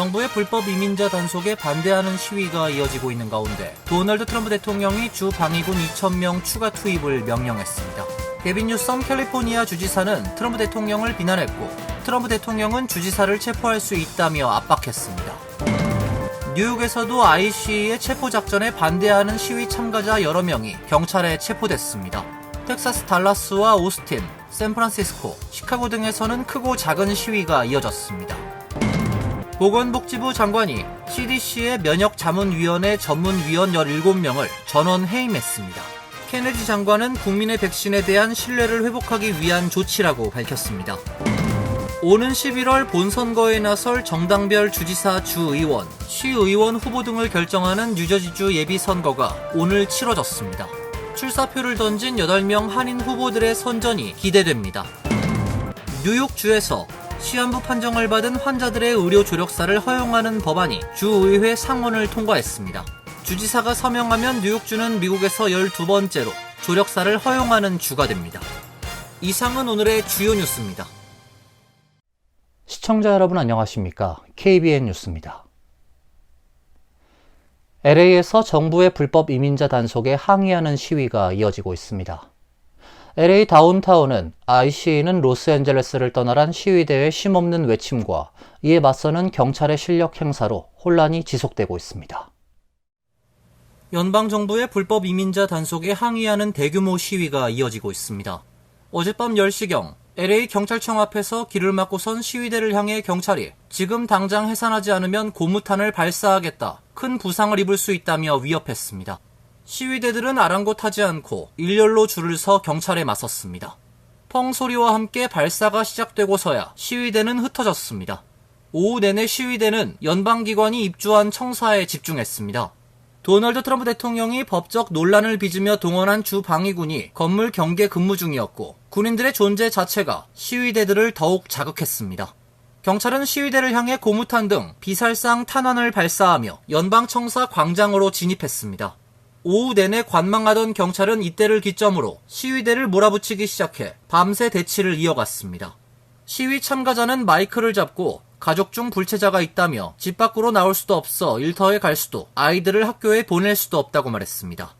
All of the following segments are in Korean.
정부의 불법 이민자 단속에 반대하는 시위가 이어지고 있는 가운데 도널드 트럼프 대통령이 주 방위군 2,000명 추가 투입을 명령했습니다. 게빈 뉴섬 캘리포니아 주지사는 트럼프 대통령을 비난했고 트럼프 대통령은 주지사를 체포할 수 있다며 압박했습니다. 뉴욕에서도 IC의 체포작전에 반대하는 시위 참가자 여러 명이 경찰에 체포됐습니다. 텍사스 달라스와 오스틴, 샌프란시스코, 시카고 등에서는 크고 작은 시위가 이어졌습니다. 보건복지부 장관이 CDC의 면역자문위원회 전문위원 17명을 전원 해임했습니다. 케네디 장관은 국민의 백신에 대한 신뢰를 회복하기 위한 조치라고 밝혔습니다. 오는 11월 본선거에 나설 정당별 주지사, 주의원, 시의원 후보 등을 결정하는 뉴저지주 예비선거가 오늘 치러졌습니다. 출사표를 던진 8명 한인 후보들의 선전이 기대됩니다. 뉴욕주에서 시한부 판정을 받은 환자들의 의료 조력사를 허용하는 법안이 주의회 상원을 통과했습니다. 주지사가 서명하면 뉴욕주는 미국에서 12번째로 조력사를 허용하는 주가 됩니다. 이상은 오늘의 주요 뉴스입니다. 시청자 여러분 안녕하십니까? KBN 뉴스입니다. LA에서 정부의 불법 이민자 단속에 항의하는 시위가 이어지고 있습니다. LA 다운타운은 IC는 로스앤젤레스를 떠나란 시위대의 쉼없는 외침과 이에 맞서는 경찰의 실력 행사로 혼란이 지속되고 있습니다. 연방정부의 불법 이민자 단속에 항의하는 대규모 시위가 이어지고 있습니다. 어젯밤 10시경 LA 경찰청 앞에서 길을 막고 선 시위대를 향해 경찰이 지금 당장 해산하지 않으면 고무탄을 발사하겠다, 큰 부상을 입을 수 있다며 위협했습니다. 시위대들은 아랑곳하지 않고 일렬로 줄을 서 경찰에 맞섰습니다. 펑 소리와 함께 발사가 시작되고서야 시위대는 흩어졌습니다. 오후 내내 시위대는 연방기관이 입주한 청사에 집중했습니다. 도널드 트럼프 대통령이 법적 논란을 빚으며 동원한 주 방위군이 건물 경계 근무 중이었고 군인들의 존재 자체가 시위대들을 더욱 자극했습니다. 경찰은 시위대를 향해 고무탄 등 비살상 탄환을 발사하며 연방청사 광장으로 진입했습니다. 오후 내내 관망하던 경찰은 이때를 기점으로 시위대를 몰아붙이기 시작해 밤새 대치를 이어갔습니다. 시위 참가자는 마이크를 잡고 가족 중 불체자가 있다며 집 밖으로 나올 수도 없어 일터에 갈 수도 아이들을 학교에 보낼 수도 없다고 말했습니다.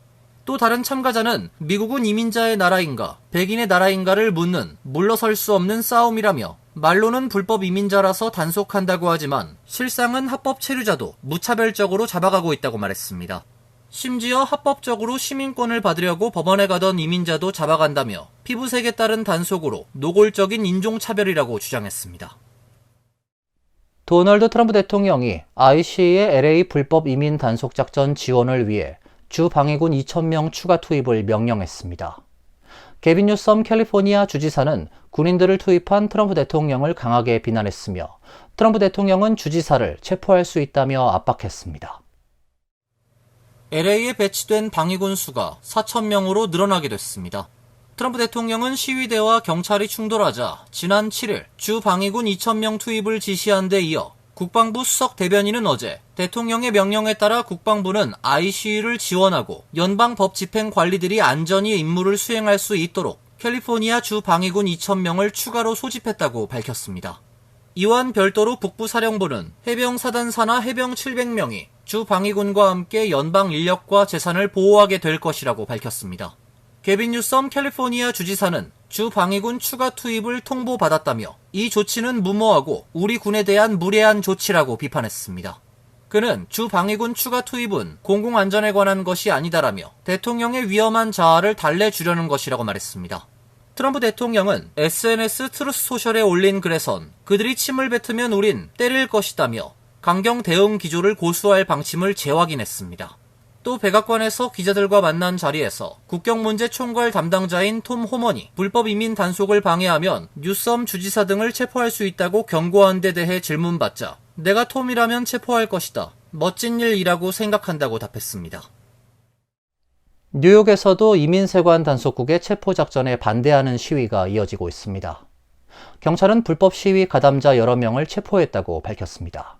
또 다른 참가자는 미국은 이민자의 나라인가 백인의 나라인가를 묻는 물러설 수 없는 싸움이라며 말로는 불법 이민자라서 단속한다고 하지만 실상은 합법 체류자도 무차별적으로 잡아가고 있다고 말했습니다. 심지어 합법적으로 시민권을 받으려고 법원에 가던 이민자도 잡아간다며 피부색에 따른 단속으로 노골적인 인종차별이라고 주장했습니다. 도널드 트럼프 대통령이 IC의 LA 불법 이민 단속 작전 지원을 위해 주 방위군 2,000명 추가 투입을 명령했습니다. 게빈 뉴섬 캘리포니아 주지사는 군인들을 투입한 트럼프 대통령을 강하게 비난했으며 트럼프 대통령은 주지사를 체포할 수 있다며 압박했습니다. LA에 배치된 방위군 수가 4,000명으로 늘어나게 됐습니다. 트럼프 대통령은 시위대와 경찰이 충돌하자 지난 7일 주 방위군 2,000명 투입을 지시한 데 이어 국방부 수석 대변인은 어제 대통령의 명령에 따라 국방부는 IC를 지원하고 연방 법 집행 관리들이 안전히 임무를 수행할 수 있도록 캘리포니아 주 방위군 2,000명을 추가로 소집했다고 밝혔습니다. 이완 별도로 북부사령부는 해병 사단사나 해병 700명이 주 방위군과 함께 연방 인력과 재산을 보호하게 될 것이라고 밝혔습니다. 게빈 뉴섬 캘리포니아 주지사는 주 방위군 추가 투입을 통보받았다며 이 조치는 무모하고 우리 군에 대한 무례한 조치라고 비판했습니다. 그는 주 방위군 추가 투입은 공공안전에 관한 것이 아니다라며 대통령의 위험한 자아를 달래주려는 것이라고 말했습니다. 트럼프 대통령은 SNS 트루스 소셜에 올린 글에선 그들이 침을 뱉으면 우린 때릴 것이다며 강경 대응 기조를 고수할 방침을 재확인했습니다. 또 백악관에서 기자들과 만난 자리에서 국경문제 총괄 담당자인 톰 호먼이 불법 이민 단속을 방해하면 뉴섬 주지사 등을 체포할 수 있다고 경고한 데 대해 질문받자 내가 톰이라면 체포할 것이다. 멋진 일이라고 생각한다고 답했습니다. 뉴욕에서도 이민세관 단속국의 체포작전에 반대하는 시위가 이어지고 있습니다. 경찰은 불법 시위 가담자 여러 명을 체포했다고 밝혔습니다.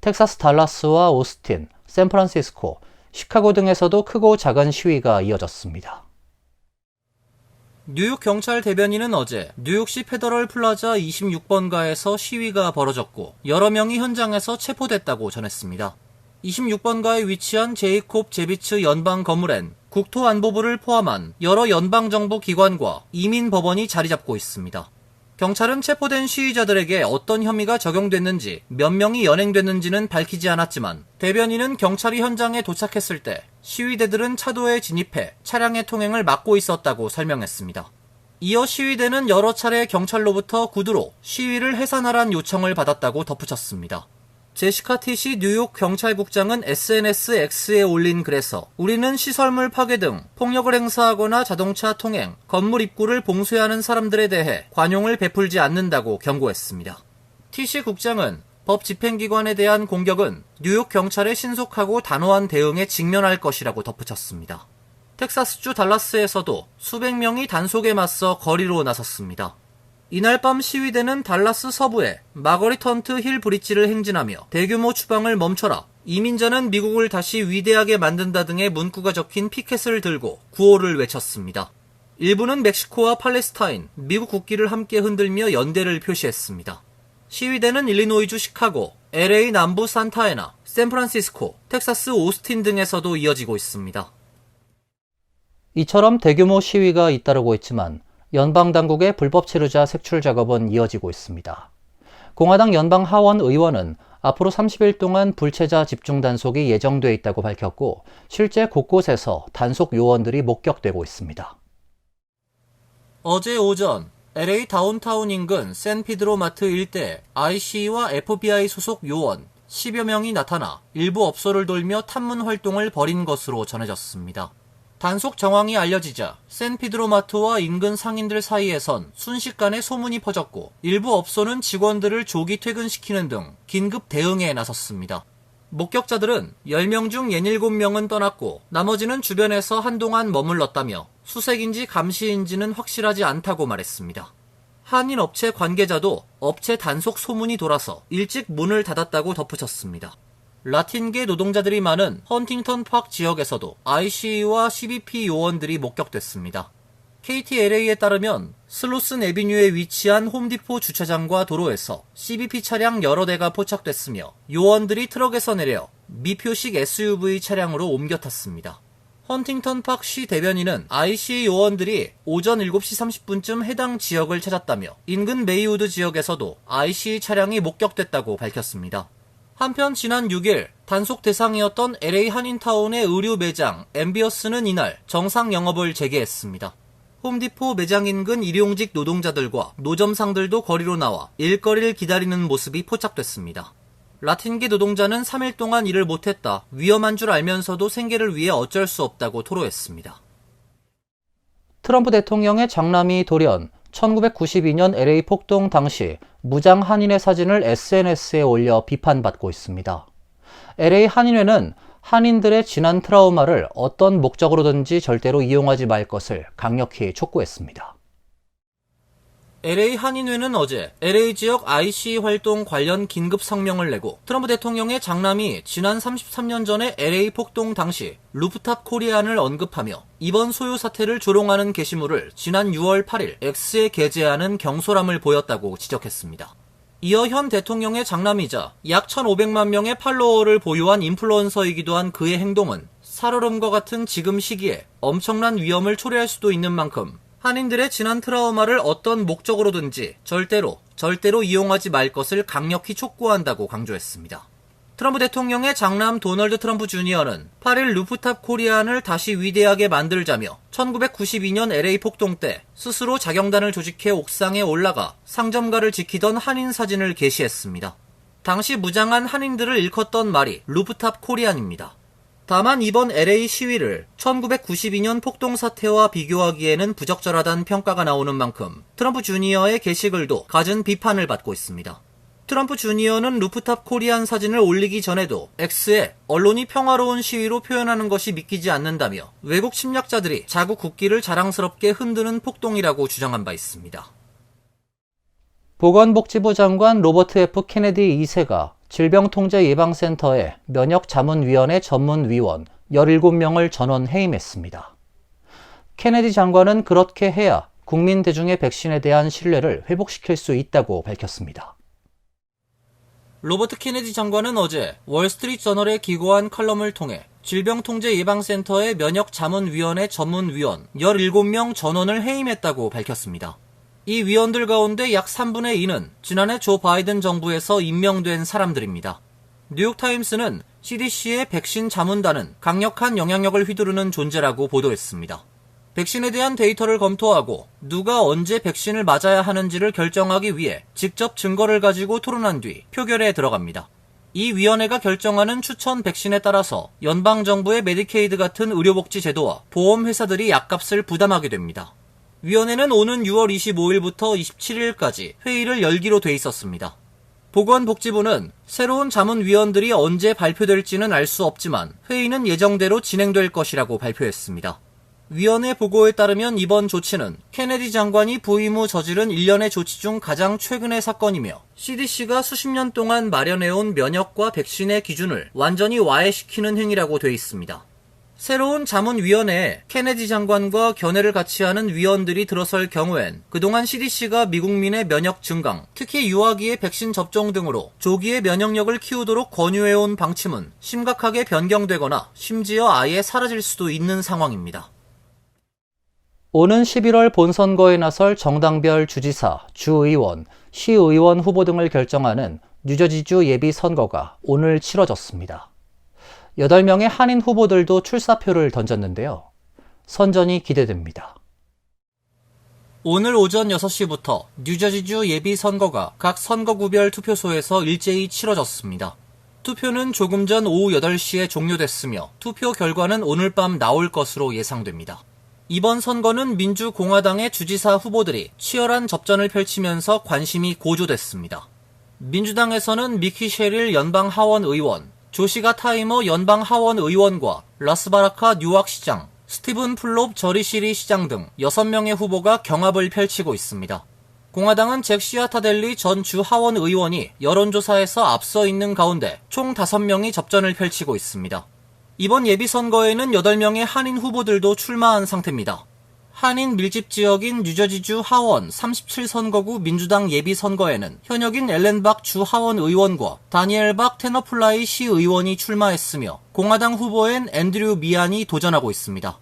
텍사스 달라스와 오스틴, 샌프란시스코, 시카고 등에서도 크고 작은 시위가 이어졌습니다. 뉴욕 경찰 대변인은 어제 뉴욕시 페더럴 플라자 26번가에서 시위가 벌어졌고 여러 명이 현장에서 체포됐다고 전했습니다. 26번가에 위치한 제이콥 제비츠 연방 건물엔 국토안보부를 포함한 여러 연방정부 기관과 이민법원이 자리 잡고 있습니다. 경찰은 체포된 시위자들에게 어떤 혐의가 적용됐는지, 몇 명이 연행됐는지는 밝히지 않았지만 대변인은 경찰이 현장에 도착했을 때 시위대들은 차도에 진입해 차량의 통행을 막고 있었다고 설명했습니다. 이어 시위대는 여러 차례 경찰로부터 구두로 시위를 해산하란 요청을 받았다고 덧붙였습니다. 제시카 티시 뉴욕 경찰국장은 SNS X에 올린 글에서 우리는 시설물 파괴 등 폭력을 행사하거나 자동차 통행, 건물 입구를 봉쇄하는 사람들에 대해 관용을 베풀지 않는다고 경고했습니다. 티시 국장은 법 집행기관에 대한 공격은 뉴욕 경찰의 신속하고 단호한 대응에 직면할 것이라고 덧붙였습니다. 텍사스주 달라스에서도 수백 명이 단속에 맞서 거리로 나섰습니다. 이날 밤 시위대는 달라스 서부의 마거릿 헌트 힐 브릿지를 행진하며 대규모 추방을 멈춰라, 이민자는 미국을 다시 위대하게 만든다 등의 문구가 적힌 피켓을 들고 구호를 외쳤습니다. 일부는 멕시코와 팔레스타인, 미국 국기를 함께 흔들며 연대를 표시했습니다. 시위대는 일리노이주 시카고, LA 남부 산타에나, 샌프란시스코, 텍사스 오스틴 등에서도 이어지고 있습니다. 이처럼 대규모 시위가 잇따르고 있지만 연방당국의 불법 체류자 색출 작업은 이어지고 있습니다. 공화당 연방 하원 의원은 앞으로 30일 동안 불체자 집중 단속이 예정돼 있다고 밝혔고 실제 곳곳에서 단속 요원들이 목격되고 있습니다. 어제 오전 LA 다운타운 인근 샌피드로마트 일대에 IC와 FBI 소속 요원 10여 명이 나타나 일부 업소를 돌며 탐문 활동을 벌인 것으로 전해졌습니다. 단속 정황이 알려지자 샌피드로마트와 인근 상인들 사이에선 순식간에 소문이 퍼졌고 일부 업소는 직원들을 조기 퇴근시키는 등 긴급 대응에 나섰습니다. 목격자들은 10명 중 67명은 떠났고 나머지는 주변에서 한동안 머물렀다며 수색인지 감시인지는 확실하지 않다고 말했습니다. 한인 업체 관계자도 업체 단속 소문이 돌아서 일찍 문을 닫았다고 덧붙였습니다. 라틴계 노동자들이 많은 헌팅턴 파크 지역에서도 IC와 CBP 요원들이 목격됐습니다. KTLA에 따르면 슬로슨 애비뉴에 위치한 홈디포 주차장과 도로에서 CBP 차량 여러 대가 포착됐으며 요원들이 트럭에서 내려 미표식 SUV 차량으로 옮겨 탔습니다. 헌팅턴 파크 시 대변인은 IC 요원들이 오전 7시 30분쯤 해당 지역을 찾았다며 인근 메이우드 지역에서도 IC 차량이 목격됐다고 밝혔습니다. 한편 지난 6일 단속 대상이었던 LA 한인타운의 의류 매장 엠비어스는 이날 정상 영업을 재개했습니다. 홈디포 매장 인근 일용직 노동자들과 노점상들도 거리로 나와 일거리를 기다리는 모습이 포착됐습니다. 라틴계 노동자는 3일 동안 일을 못했다, 위험한 줄 알면서도 생계를 위해 어쩔 수 없다고 토로했습니다. 트럼프 대통령의 장남이 돌연 1992년 LA 폭동 당시 무장 한인의 사진을 SNS에 올려 비판받고 있습니다. LA 한인회는 한인들의 지난 트라우마를 어떤 목적으로든지 절대로 이용하지 말 것을 강력히 촉구했습니다. LA 한인회는 어제 LA 지역 IC 활동 관련 긴급 성명을 내고 트럼프 대통령의 장남이 지난 33년 전의 LA 폭동 당시 루프탑 코리안을 언급하며 이번 소요 사태를 조롱하는 게시물을 지난 6월 8일 X에 게재하는 경솔함을 보였다고 지적했습니다. 이어 현 대통령의 장남이자 약 1,500만 명의 팔로워를 보유한 인플루언서이기도 한 그의 행동은 살얼음과 같은 지금 시기에 엄청난 위험을 초래할 수도 있는 만큼 한인들의 지난 트라우마를 어떤 목적으로든지 절대로 이용하지 말 것을 강력히 촉구한다고 강조했습니다. 트럼프 대통령의 장남 도널드 트럼프 주니어는 8일 루프탑 코리안을 다시 위대하게 만들자며 1992년 LA 폭동 때 스스로 자경단을 조직해 옥상에 올라가 상점가를 지키던 한인 사진을 게시했습니다. 당시 무장한 한인들을 일컫던 말이 루프탑 코리안입니다. 다만 이번 LA 시위를 1992년 폭동 사태와 비교하기에는 부적절하다는 평가가 나오는 만큼 트럼프 주니어의 게시글도 갖은 비판을 받고 있습니다. 트럼프 주니어는 루프탑 코리안 사진을 올리기 전에도 X에 언론이 평화로운 시위로 표현하는 것이 믿기지 않는다며 외국 침략자들이 자국 국기를 자랑스럽게 흔드는 폭동이라고 주장한 바 있습니다. 보건복지부 장관 로버트 F. 케네디 2세가 질병통제예방센터의 면역자문위원회 전문위원 17명을 전원 해임했습니다. 케네디 장관은 그렇게 해야 국민 대중의 백신에 대한 신뢰를 회복시킬 수 있다고 밝혔습니다. 로버트 케네디 장관은 어제 월스트리트저널에 기고한 칼럼을 통해 질병통제예방센터의 면역자문위원회 전문위원 17명 전원을 해임했다고 밝혔습니다. 이 위원들 가운데 약 3분의 2는 지난해 조 바이든 정부에서 임명된 사람들입니다. 뉴욕타임스는 CDC의 백신 자문단은 강력한 영향력을 휘두르는 존재라고 보도했습니다. 백신에 대한 데이터를 검토하고 누가 언제 백신을 맞아야 하는지를 결정하기 위해 직접 증거를 가지고 토론한 뒤 표결에 들어갑니다. 이 위원회가 결정하는 추천 백신에 따라서 연방정부의 메디케이드 같은 의료복지 제도와 보험회사들이 약값을 부담하게 됩니다. 위원회는 오는 6월 25일부터 27일까지 회의를 열기로 돼 있었습니다. 보건복지부는 새로운 자문위원들이 언제 발표될지는 알 수 없지만 회의는 예정대로 진행될 것이라고 발표했습니다. 위원회 보고에 따르면 이번 조치는 케네디 장관이 부임 후 저지른 일련의 조치 중 가장 최근의 사건이며 CDC가 수십 년 동안 마련해온 면역과 백신의 기준을 완전히 와해시키는 행위라고 돼 있습니다. 새로운 자문위원회에 케네디 장관과 견해를 같이 하는 위원들이 들어설 경우엔 그동안 CDC가 미국민의 면역 증강, 특히 유아기의 백신 접종 등으로 조기에 면역력을 키우도록 권유해온 방침은 심각하게 변경되거나 심지어 아예 사라질 수도 있는 상황입니다. 오는 11월 본선거에 나설 정당별 주지사, 주의원, 시의원 후보 등을 결정하는 뉴저지주 예비선거가 오늘 치러졌습니다. 8명의 한인 후보들도 출사표를 던졌는데요. 선전이 기대됩니다. 오늘 오전 6시부터 뉴저지주 예비선거가 각 선거구별 투표소에서 일제히 치러졌습니다. 투표는 조금 전 오후 8시에 종료됐으며 투표 결과는 오늘 밤 나올 것으로 예상됩니다. 이번 선거는 민주공화당의 주지사 후보들이 치열한 접전을 펼치면서 관심이 고조됐습니다. 민주당에서는 미키 셰릴 연방하원 의원, 조시가 타이머 연방하원 의원과 라스바라카 뉴욕시장, 스티븐 플롭 저리시리 시장 등 6명의 후보가 경합을 펼치고 있습니다. 공화당은 잭 시아타델리 전 주하원 의원이 여론조사에서 앞서 있는 가운데 총 5명이 접전을 펼치고 있습니다. 이번 예비선거에는 8명의 한인 후보들도 출마한 상태입니다. 한인 밀집 지역인 뉴저지주 하원 37선거구 민주당 예비선거에는 현역인 엘렌 박 주 하원 의원과 다니엘 박 테너플라이 시의원이 출마했으며 공화당 후보엔 앤드류 미안이 도전하고 있습니다.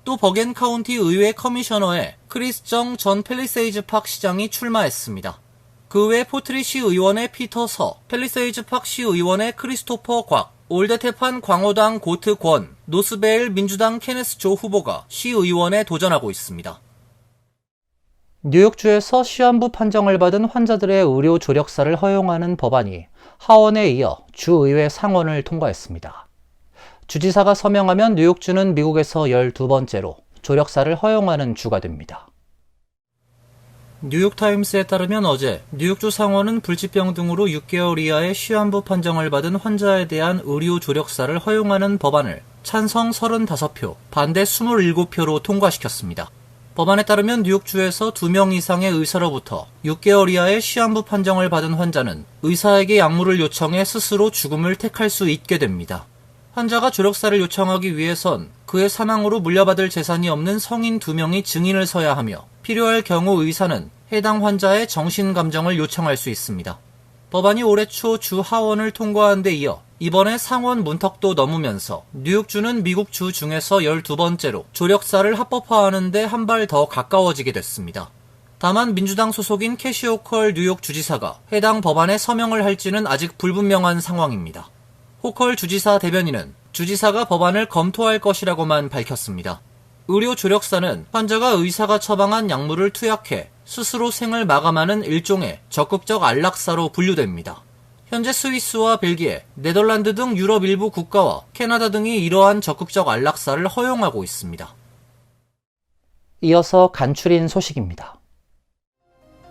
또 버겐 카운티 의회 커미셔너에 크리스 정 전 팰리세이즈 팍 시장이 출마했습니다. 그 외 포트리 시의원의 피터 서, 팰리세이즈 팍 시의원의 크리스토퍼 곽, 올드테판 광호당 고트 권, 노스베일 민주당 케네스 조 후보가 시의원에 도전하고 있습니다. 뉴욕주에서 시한부 판정을 받은 환자들의 의료 조력사를 허용하는 법안이 하원에 이어 주의회 상원을 통과했습니다. 주지사가 서명하면 뉴욕주는 미국에서 12번째로 조력사를 허용하는 주가 됩니다. 뉴욕타임스에 따르면 어제 뉴욕주 상원은 불치병 등으로 6개월 이하의 시한부 판정을 받은 환자에 대한 의료 조력사를 허용하는 법안을 찬성 35표, 반대 27표로 통과시켰습니다. 법안에 따르면 뉴욕주에서 2명 이상의 의사로부터 6개월 이하의 시한부 판정을 받은 환자는 의사에게 약물을 요청해 스스로 죽음을 택할 수 있게 됩니다. 환자가 조력사를 요청하기 위해선 그의 사망으로 물려받을 재산이 없는 성인 2명이 증인을 서야 하며 필요할 경우 의사는 해당 환자의 정신감정을 요청할 수 있습니다. 법안이 올해 초 주 하원을 통과한 데 이어 이번에 상원 문턱도 넘으면서 뉴욕주는 미국 주 중에서 12번째로 조력사를 합법화하는 데 한 발 더 가까워지게 됐습니다. 다만 민주당 소속인 캐시 호컬 뉴욕 주지사가 해당 법안에 서명을 할지는 아직 불분명한 상황입니다. 호컬 주지사 대변인은 주지사가 법안을 검토할 것이라고만 밝혔습니다. 의료 조력사는 환자가 의사가 처방한 약물을 투약해 스스로 생을 마감하는 일종의 적극적 안락사로 분류됩니다. 현재 스위스와 벨기에, 네덜란드 등 유럽 일부 국가와 캐나다 등이 이러한 적극적 안락사를 허용하고 있습니다. 이어서 간추린 소식입니다.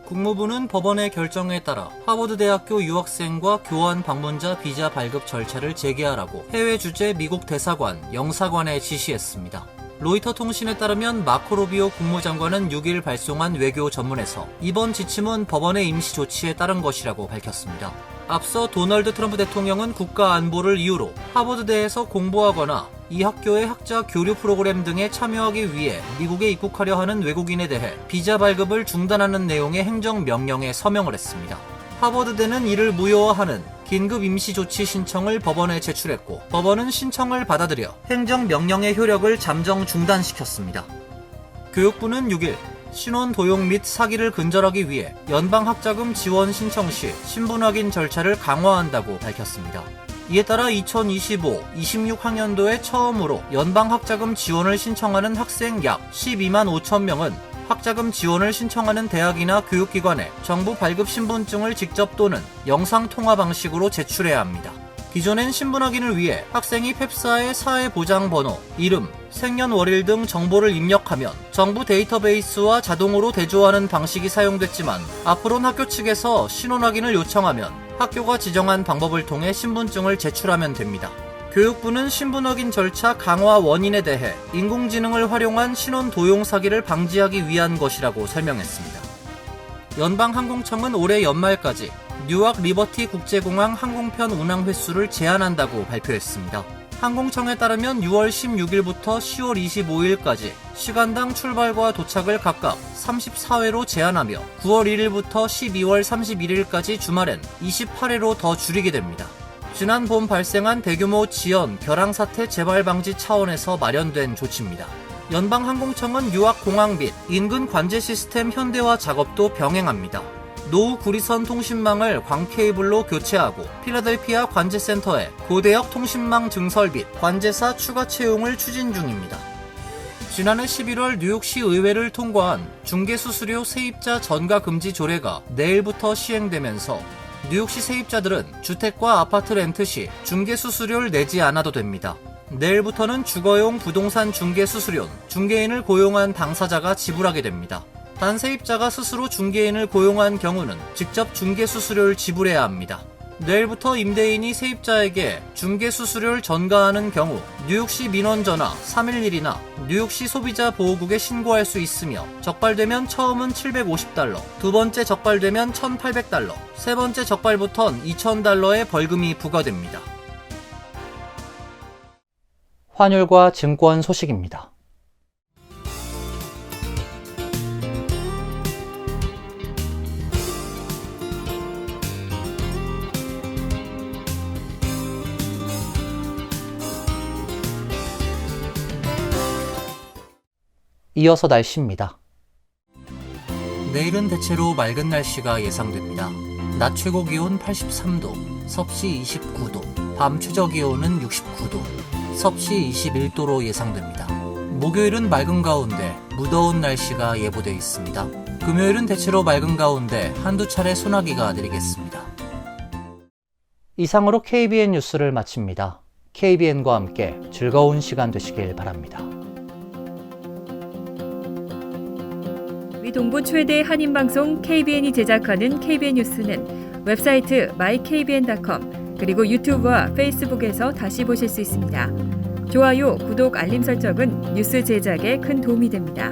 국무부는 법원의 결정에 따라 하버드대학교 유학생과 교환 방문자 비자 발급 절차를 재개하라고 해외 주재 미국 대사관, 영사관에 지시했습니다. 로이터 통신에 따르면 마코 루비오 국무장관은 6일 발송한 외교 전문에서 이번 지침은 법원의 임시 조치에 따른 것이라고 밝혔습니다. 앞서 도널드 트럼프 대통령은 국가 안보를 이유로 하버드대에서 공부하거나 이 학교의 학자 교류 프로그램 등에 참여하기 위해 미국에 입국하려 하는 외국인에 대해 비자 발급을 중단하는 내용의 행정명령에 서명을 했습니다. 하버드대는 이를 무효화하는 긴급 임시조치 신청을 법원에 제출했고 법원은 신청을 받아들여 행정명령의 효력을 잠정 중단시켰습니다. 교육부는 6일 신원 도용 및 사기를 근절하기 위해 연방학자금 지원 신청 시 신분 확인 절차를 강화한다고 밝혔습니다. 이에 따라 2025-26학년도에 처음으로 연방학자금 지원을 신청하는 학생 약 12만 5천 명은 학자금 지원을 신청하는 대학이나 교육기관에 정부 발급 신분증을 직접 또는 영상통화 방식으로 제출해야 합니다. 기존엔 신분 확인을 위해 학생이 펩사의 사회보장번호, 이름, 생년월일 등 정보를 입력하면 정부 데이터베이스와 자동으로 대조하는 방식이 사용됐지만 앞으로는 학교 측에서 신원 확인을 요청하면 학교가 지정한 방법을 통해 신분증을 제출하면 됩니다. 교육부는 신분 확인 절차 강화 원인에 대해 인공지능을 활용한 신원 도용 사기를 방지하기 위한 것이라고 설명했습니다. 연방항공청은 올해 연말까지 뉴악 리버티 국제공항 항공편 운항 횟수를 제한한다고 발표했습니다. 항공청에 따르면 6월 16일부터 10월 25일까지 시간당 출발과 도착을 각각 34회로 제한하며 9월 1일부터 12월 31일까지 주말엔 28회로 더 줄이게 됩니다. 지난 봄 발생한 대규모 지연, 결항 사태 재발 방지 차원에서 마련된 조치입니다. 연방항공청은 유학 공항 및 인근 관제 시스템 현대화 작업도 병행합니다. 노후 구리선 통신망을 광케이블로 교체하고 필라델피아 관제센터에 고대역 통신망 증설 및 관제사 추가 채용을 추진 중입니다. 지난해 11월 뉴욕시 의회를 통과한 중개수수료 세입자 전가 금지 조례가 내일부터 시행되면서 뉴욕시 세입자들은 주택과 아파트 렌트 시 중개수수료를 내지 않아도 됩니다. 내일부터는 주거용 부동산 중개수수료는 중개인을 고용한 당사자가 지불하게 됩니다. 단 세입자가 스스로 중개인을 고용한 경우는 직접 중개수수료를 지불해야 합니다. 내일부터 임대인이 세입자에게 중개수수료를 전가하는 경우 뉴욕시 민원전화 311이나 뉴욕시 소비자보호국에 신고할 수 있으며 적발되면 처음은 $750, 두 번째 적발되면 $1,800, 세 번째 적발부턴 $2,000의 벌금이 부과됩니다. 환율과 증권 소식입니다. 이어서 날씨입니다. 내일은 대체로 맑은 날씨가 예상됩니다. 낮 최고 기온 83도, 섭씨 29도, 밤 최저 기온은 69도, 섭씨 21도로 예상됩니다. 목요일은 맑은 가운데 무더운 날씨가 예보되어 있습니다. 금요일은 대체로 맑은 가운데 한두 차례 소나기가 내리겠습니다. 이상으로 KBN 뉴스를 마칩니다. KBN과 함께 즐거운 시간 되시길 바랍니다. 동부 최대 한인방송 KBN이 제작하는 KBN 뉴스는 웹사이트 mykbn.com 그리고 유튜브와 페이스북에서 다시 보실 수 있습니다. 좋아요, 구독, 알림 설정은 뉴스 제작에 큰 도움이 됩니다.